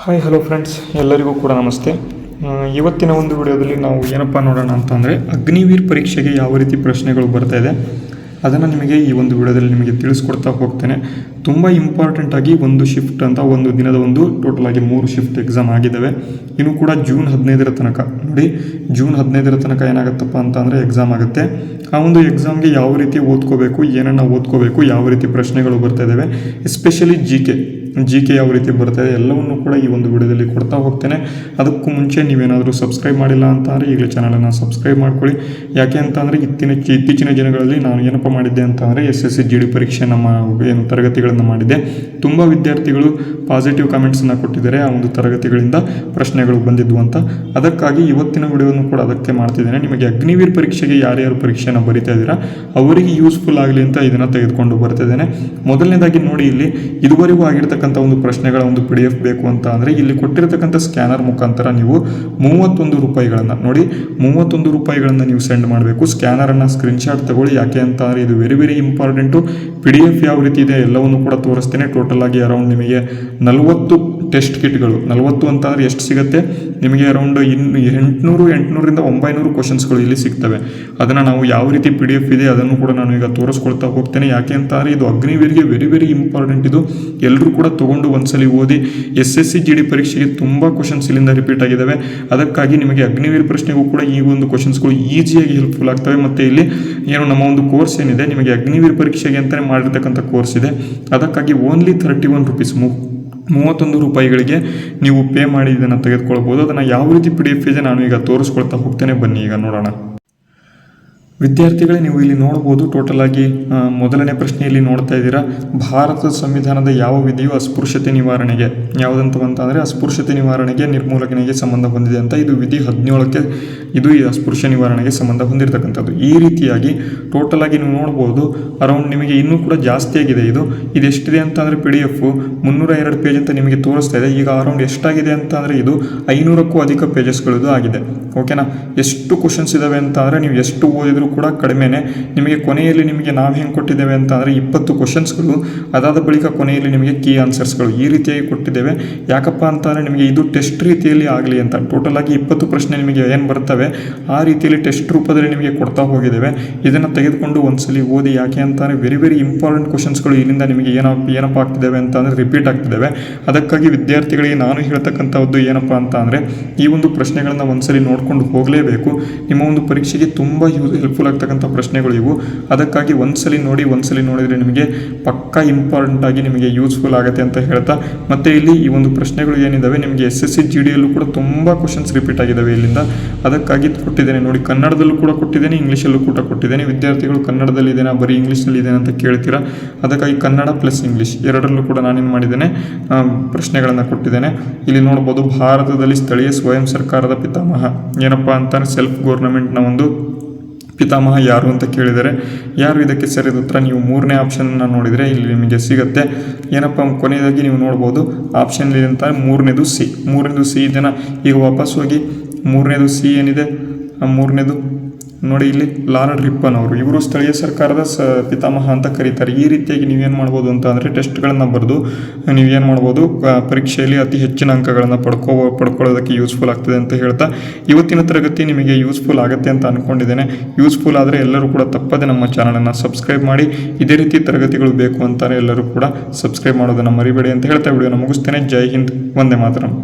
Hi hello friends, ಎಲ್ಲರಿಗೂ ಕೂಡ ನಮಸ್ತೆ. ಇವತ್ತಿನ ಒಂದು ವಿಡಿಯೋದಲ್ಲಿ ನಾವು ಏನಪ್ಪ ನೋಡೋಣ ಅಂತಂದರೆ ಅಗ್ನಿವೀರ್ ಪರೀಕ್ಷೆಗೆ ಯಾವ ರೀತಿ ಪ್ರಶ್ನೆಗಳು ಬರ್ತಾ ಇದೆ ಅದನ್ನು ನಿಮಗೆ ಈ ಒಂದು ವಿಡಿಯೋದಲ್ಲಿ ನಿಮಗೆ ತಿಳಿಸ್ಕೊಡ್ತಾ ಹೋಗ್ತೇನೆ. ತುಂಬ ಇಂಪಾರ್ಟೆಂಟಾಗಿ ಒಂದು ಶಿಫ್ಟ್ ಅಂತ ಒಂದು ದಿನದ ಟೋಟಲ್ ಆಗಿ 3 ಶಿಫ್ಟ್ ಎಕ್ಸಾಮ್ ಆಗಿದ್ದಾವೆ. ಇನ್ನು ಕೂಡ ಜೂನ್ 15ರ ತನಕ ನೋಡಿ, ಜೂನ್ 15ರ ತನಕ ಏನಾಗುತ್ತಪ್ಪ ಅಂತ ಅಂದರೆ ಎಕ್ಸಾಮ್ ಆಗುತ್ತೆ. ಆ ಒಂದು ಎಕ್ಸಾಮ್ಗೆ ಯಾವ ರೀತಿ ಓದ್ಕೋಬೇಕು, ಏನನ್ನು ಓದ್ಕೋಬೇಕು, ಯಾವ ರೀತಿ ಪ್ರಶ್ನೆಗಳು ಬರ್ತಾ ಇದ್ದಾವೆ, ಎಸ್ಪೆಷಲಿ ಜಿ ಕೆ ಯಾವ ರೀತಿ ಬರ್ತಾಯಿದೆ ಎಲ್ಲವನ್ನೂ ಕೂಡ ಈ ಒಂದು ವಿಡಿಯೋದಲ್ಲಿ ಕೊಡ್ತಾ ಹೋಗ್ತೇನೆ. ಅದಕ್ಕೂ ಮುಂಚೆ ನೀವೇನಾದರೂ ಸಬ್ಸ್ಕ್ರೈಬ್ ಮಾಡಿಲ್ಲ ಅಂತ ಅಂದರೆ ಈಗಲೇ ಚಾನಲನ್ನು ಸಬ್ಸ್ಕ್ರೈಬ್ ಮಾಡ್ಕೊಳ್ಳಿ. ಯಾಕೆ ಅಂತ ಅಂದರೆ ಇತ್ತೀಚಿನ ದಿನಗಳಲ್ಲಿ ನಾನು ಏನಪ್ಪ ಮಾಡಿದ್ದೆ ಅಂತ ಅಂದರೆ SSC GD ಪರೀಕ್ಷೆ ನಮ್ಮ ಏನು ತರಗತಿಗಳನ್ನು ಮಾಡಿದ್ದೆ. ತುಂಬ ವಿದ್ಯಾರ್ಥಿಗಳು ಪಾಸಿಟಿವ್ ಕಮೆಂಟ್ಸನ್ನು ಕೊಟ್ಟಿದ್ದಾರೆ, ಆ ಒಂದು ತರಗತಿಗಳಿಂದ ಪ್ರಶ್ನೆಗಳು ಬಂದಿದ್ವು ಅಂತ. ಅದಕ್ಕಾಗಿ ಇವತ್ತಿನ ವಿಡಿಯೋವನ್ನು ಕೂಡ ಅದಕ್ಕೆ ಮಾಡ್ತಿದ್ದೇನೆ. ನಿಮಗೆ ಅಗ್ನಿವೀರ್ ಪರೀಕ್ಷೆಗೆ ಯಾರ್ಯಾರು ಪರೀಕ್ಷೆಯನ್ನು ಬರಿತಾ ಇದ್ದೀರಾ ಅವರಿಗೆ ಯೂಸ್ಫುಲ್ ಆಗಲಿ ಅಂತ ಇದನ್ನು ತೆಗೆದುಕೊಂಡು ಬರ್ತಿದ್ದೇನೆ. ಮೊದಲನೇದಾಗಿ ನೋಡಿ, ಇಲ್ಲಿ ಇದುವರೆಗೂ ಆಗಿರ್ತಕ್ಕಂಥ ಒಂದು ಪ್ರಶ್ನೆಗಳ ಒಂದು PDF ಬೇಕು ಅಂತ ಅಂದರೆ ಇಲ್ಲಿ ಕೊಟ್ಟಿರತಕ್ಕಂಥ ಸ್ಕ್ಯಾನರ್ ಮುಖಾಂತರ ನೀವು 31 ರೂಪಾಯಿಗಳನ್ನು ನೋಡಿ, 31 ರೂಪಾಯಿಗಳನ್ನು ನೀವು ಸೆಂಡ್ ಮಾಡಬೇಕು. ಸ್ಕ್ಯಾನರನ್ನು ಸ್ಕ್ರೀನ್ಶಾಟ್ ತಗೊಳ್ಳಿ. ಯಾಕೆ ಅಂತ ಅಂದರೆ ಇದು ವೆರಿ ಇಂಪಾರ್ಟೆಂಟು. PDF ಯಾವ ರೀತಿ ಇದೆ ಎಲ್ಲವನ್ನು ಕೂಡ ತೋರಿಸ್ತೇನೆ. ಟೋಟಲ್ ಆಗಿ ಅರೌಂಡ್ ನಿಮಗೆ 40 ಟೆಸ್ಟ್ ಕಿಟ್ಗಳು, 40 ಅಂತ ಅಂದರೆ ಎಷ್ಟು ಸಿಗುತ್ತೆ ನಿಮಗೆ, ಅರೌಂಡ್ 800ರಿಂದ 900 ಕ್ವಶನ್ಸ್ಗಳು ಇಲ್ಲಿ ಸಿಗ್ತವೆ. ಅದನ್ನು ನಾವು ಯಾವ ರೀತಿ PDF ಇದೆ ಅದನ್ನು ಕೂಡ ನಾನು ಈಗ ತೋರಿಸ್ಕೊಳ್ತಾ ಹೋಗ್ತೇನೆ. ಯಾಕೆ ಅಂತ ಅಂದರೆ ಇದು ಅಗ್ನಿವೀರ್ಗೆ ವೆರಿ ಇಂಪಾರ್ಟೆಂಟ್. ಇದು ಎಲ್ಲರೂ ಕೂಡ ತೊಗೊಂಡು ಒಂದ್ಸಲಿ ಓದಿ. SSC GD ಪರೀಕ್ಷೆಗೆ ತುಂಬ ಕ್ವಶನ್ಸ್ ಇಲ್ಲಿಂದ ರಿಪೀಟ್ ಆಗಿದ್ದಾವೆ. ಅದಕ್ಕಾಗಿ ನಿಮಗೆ ಅಗ್ನಿವೀರ್ ಪ್ರಶ್ನೆಗೂ ಕೂಡ ಈ ಒಂದು ಕ್ವಶನ್ಸ್ಗಳು ಈಸಿಯಾಗಿ ಹೆಲ್ಪ್ಫುಲ್ ಆಗ್ತವೆ. ಮತ್ತು ಇಲ್ಲಿ ಏನು ನಮ್ಮ ಒಂದು ಕೋರ್ಸ್ ಏನಿದೆ, ನಿಮಗೆ ಅಗ್ನಿವೀರ್ ಪರೀಕ್ಷೆಗೆ ಅಂತಲೇ ಮಾಡಿರ್ತಕ್ಕಂಥ ಕೋರ್ಸ್ ಇದೆ. ಅದಕ್ಕಾಗಿ ಓನ್ಲಿ 31 ರೂಪೀಸ್ 31 ರೂಪಾಯಿಗಳಿಗೆ ನೀವು ಪೇ ಮಾಡಿ ಇದನ್ನು ತೆಗೆದುಕೊಳ್ಬೋದು. ಅದನ್ನು ಯಾವ ರೀತಿ PDF ಇದೆ ನಾನು ಈಗ ತೋರಿಸ್ಕೊಳ್ತಾ ಹೋಗ್ತೇನೆ. ಬನ್ನಿ ಈಗ ನೋಡೋಣ. ವಿದ್ಯಾರ್ಥಿಗಳೇ, ನೀವು ಇಲ್ಲಿ ನೋಡ್ಬೋದು. ಟೋಟಲ್ ಆಗಿ ಮೊದಲನೇ ಪ್ರಶ್ನೆಯಲ್ಲಿ ನೋಡ್ತಾ ಇದ್ದೀರಾ, ಭಾರತದ ಸಂವಿಧಾನದ ಯಾವ ವಿಧಿಯು ಅಸ್ಪೃಶ್ಯತೆ ನಿವಾರಣೆಗೆ ಯಾವುದಂತಂದರೆ ಅಸ್ಪೃಶ್ಯತೆ ನಿವಾರಣೆಗೆ ನಿರ್ಮೂಲನೆಗೆ ಸಂಬಂಧ ಹೊಂದಿದೆ ಅಂತ. ಇದು ವಿಧಿ 17ಕ್ಕೆ ಇದು ಈ ಅಸ್ಪೃಶ್ಯ ನಿವಾರಣೆಗೆ ಸಂಬಂಧ ಹೊಂದಿರತಕ್ಕಂಥದ್ದು. ಈ ರೀತಿಯಾಗಿ ಟೋಟಲ್ ಆಗಿ ನೀವು ನೋಡ್ಬೋದು. ಅರೌಂಡ್ ನಿಮಗೆ ಇನ್ನೂ ಕೂಡ ಜಾಸ್ತಿ ಆಗಿದೆ. ಇದು ಎಷ್ಟಿದೆ ಅಂತ ಅಂದರೆ PDF 302 ಪೇಜ್ ಅಂತ ನಿಮಗೆ ತೋರಿಸ್ತಾ ಇದೆ. ಈಗ ಅರೌಂಡ್ ಎಷ್ಟಾಗಿದೆ ಅಂತ ಅಂದರೆ ಇದು 500ಕ್ಕೂ ಅಧಿಕ ಪೇಜಸ್ಗಳದ್ದು ಆಗಿದೆ. ಓಕೆನಾ? ಎಷ್ಟು ಕ್ವಶನ್ಸ್ ಇದ್ದಾವೆ ಅಂತ ಅಂದರೆ ನೀವು ಎಷ್ಟು ಓದಿದ್ರು ಕೂಡ ಕಡಿಮೆನೆ. ನಿಮಗೆ ಕೊನೆಯಲ್ಲಿ ನಿಮಗೆ ನಾವು ಹೆಂಗೆ ಕೊಟ್ಟಿದ್ದೇವೆ ಅಂತ ಅಂದರೆ 20 ಕ್ವಶನ್ಸ್ಗಳು, ಅದಾದ ಬಳಿಕ ಕೊನೆಯಲ್ಲಿ ನಿಮಗೆ ಕೀ ಆನ್ಸರ್ಸ್ಗಳು ಈ ರೀತಿಯಾಗಿ ಕೊಟ್ಟಿದ್ದೇವೆ. ಯಾಕಪ್ಪ ಅಂತ ಅಂದರೆ ನಿಮಗೆ ಇದು ಟೆಸ್ಟ್ ರೀತಿಯಲ್ಲಿ ಆಗಲಿ ಅಂತ. ಟೋಟಲ್ ಆಗಿ 20 ಪ್ರಶ್ನೆ ನಿಮಗೆ ಏನು ಬರ್ತವೆ ಆ ರೀತಿಯಲ್ಲಿ ಟೆಸ್ಟ್ ರೂಪದಲ್ಲಿ ನಿಮಗೆ ಕೊಡ್ತಾ ಹೋಗಿದ್ದೇವೆ. ಇದನ್ನು ತೆಗೆದುಕೊಂಡು ಒಂದ್ಸಲಿ ಓದಿ. ಯಾಕೆ ಅಂತಾರೆ ವೆರಿ ಇಂಪಾರ್ಟೆಂಟ್ ಕ್ವಶನ್ಸ್ಗಳು ಇಲ್ಲಿಂದ ನಿಮಗೆ ಏನಪ್ಪ ಆಗ್ತಿದ್ದಾವೆ ಅಂತ ಅಂದರೆ ರಿಪೀಟ್ ಆಗ್ತಿದ್ದಾವೆ. ಅದಕ್ಕಾಗಿ ವಿದ್ಯಾರ್ಥಿಗಳಿಗೆ ನಾನು ಹೇಳ್ತಕ್ಕಂಥದ್ದು ಏನಪ್ಪ ಅಂತ ಅಂದರೆ ಈ ಒಂದು ಪ್ರಶ್ನೆಗಳನ್ನು ಒಂದ್ಸಲಿ ನೋಡ್ಕೊಂಡು ಹೋಗಲೇಬೇಕು. ನಿಮ್ಮ ಒಂದು ಪರೀಕ್ಷೆಗೆ ತುಂಬ ಹೆಲ್ಪ್ಫುಲ್ ಆಗ್ತಕ್ಕಂಥ ಪ್ರಶ್ನೆಗಳು ಇವು. ಅದಕ್ಕಾಗಿ ಒಂದ್ಸಲಿ ನೋಡಿದರೆ ನಿಮಗೆ ಪಕ್ಕಾ ಇಂಪಾರ್ಟೆಂಟ್ ಆಗಿ ನಿಮಗೆ ಯೂಸ್ಫುಲ್ ಆಗುತ್ತೆ ಅಂತ ಹೇಳ್ತಾ, ಮತ್ತೆ ಇಲ್ಲಿ ಈ ಒಂದು ಪ್ರಶ್ನೆಗಳು ಏನಿದ್ದಾವೆ ನಿಮಗೆ SSC GDಯಲ್ಲೂ ಕೂಡ ತುಂಬ ಕ್ವಶನ್ಸ್ ರಿಪೀಟ್ ಆಗಿದ್ದಾವೆ ಇಲ್ಲಿಂದ. ಅದಕ್ಕಾಗಿ ಕೊಟ್ಟಿದ್ದೇನೆ ನೋಡಿ. ಕನ್ನಡದಲ್ಲೂ ಕೂಡ ಕೊಟ್ಟಿದ್ದೇನೆ, ಇಂಗ್ಲೀಷಲ್ಲೂ ಕೂಡ ಕೊಟ್ಟಿದ್ದೇನೆ. ವಿದ್ಯಾರ್ಥಿಗಳು ಕನ್ನಡದಲ್ಲಿ ಇದೆನಾ ಬರೀ ಇಂಗ್ಲೀಷ್ನಲ್ಲಿ ಇದೆನಾ ಅಂತ ಕೇಳ್ತೀರಾ. ಅದಕ್ಕಾಗಿ ಕನ್ನಡ ಪ್ಲಸ್ ಇಂಗ್ಲೀಷ್ ಎರಡರಲ್ಲೂ ಕೂಡ ನಾನೇನು ಮಾಡಿದ್ದೇನೆ ಪ್ರಶ್ನೆಗಳನ್ನು ಕೊಟ್ಟಿದ್ದೇನೆ. ಇಲ್ಲಿ ನೋಡ್ಬೋದು, ಭಾರತದಲ್ಲಿ ಸ್ಥಳೀಯ ಸ್ವಯಂ ಸರ್ಕಾರದ ಪಿತಾಮಹ ಏನಪ್ಪ ಅಂತಾನೆ ಸೆಲ್ಫ್ ಗೌರ್ನಮೆಂಟ್ನ ಒಂದು ಪಿತಾಮಹ ಯಾರು ಅಂತ ಕೇಳಿದರೆ ಯಾರು ಇದಕ್ಕೆ ಸರಿಯಾದ ಉತ್ತರ. ನೀವು 3ನೇ ಆಪ್ಷನ್ನ ನೋಡಿದರೆ ಇಲ್ಲಿ ನಿಮಗೆ ಸಿಗುತ್ತೆ. ಏನಪ್ಪ ಕೊನೆಯದಾಗಿ ನೀವು ನೋಡ್ಬೋದು ಆಪ್ಷನ್ ಅಂತ 3ನೇದು ಸಿ ಇದನ್ನು ಈಗ ವಾಪಸ್ ಹೋಗಿ 3ನೇದು ಸಿ ಏನಿದೆ, 3ನೇದು ನೋಡಿ ಇಲ್ಲಿ ಲಾರ್ಡ್ ರಿಪ್ಪನ್ ಅವರು, ಇವರು ಸ್ಥಳೀಯ ಸರ್ಕಾರದ ಪಿತಾಮಹ ಅಂತ ಕರೀತಾರೆ. ಈ ರೀತಿಯಾಗಿ ನೀವೇನು ಮಾಡ್ಬೋದು ಅಂತ ಅಂದರೆ ಟೆಸ್ಟ್ಗಳನ್ನು ಬರೆದು ನೀವೇನು ಮಾಡ್ಬೋದು ಪರೀಕ್ಷೆಯಲ್ಲಿ ಅತಿ ಹೆಚ್ಚಿನ ಅಂಕಗಳನ್ನು ಪಡ್ಕೊಳ್ಳೋದಕ್ಕೆ ಯೂಸ್ಫುಲ್ ಆಗ್ತದೆ ಅಂತ ಹೇಳ್ತಾ ಇವತ್ತಿನ ತರಗತಿ ನಿಮಗೆ ಯೂಸ್ಫುಲ್ ಆಗುತ್ತೆ ಅಂತ ಅಂದ್ಕೊಂಡಿದ್ದೇನೆ. ಯೂಸ್ಫುಲ್ ಆದರೆ ಎಲ್ಲರೂ ಕೂಡ ತಪ್ಪದೆ ನಮ್ಮ ಚಾನಲನ್ನು ಸಬ್ಸ್ಕ್ರೈಬ್ ಮಾಡಿ. ಇದೇ ರೀತಿ ತರಗತಿಗಳು ಬೇಕು ಅಂತಾರೆ ಎಲ್ಲರೂ ಕೂಡ ಸಬ್ಸ್ಕ್ರೈಬ್ ಮಾಡೋದನ್ನು ಮರಿಬೇಡಿ ಅಂತ ಹೇಳ್ತಾ ವಿಡಿಯೋನ ಮುಗಿಸ್ತೇನೆ. ಜೈ ಹಿಂದ್, ವಂದೇ ಮಾತರಂ.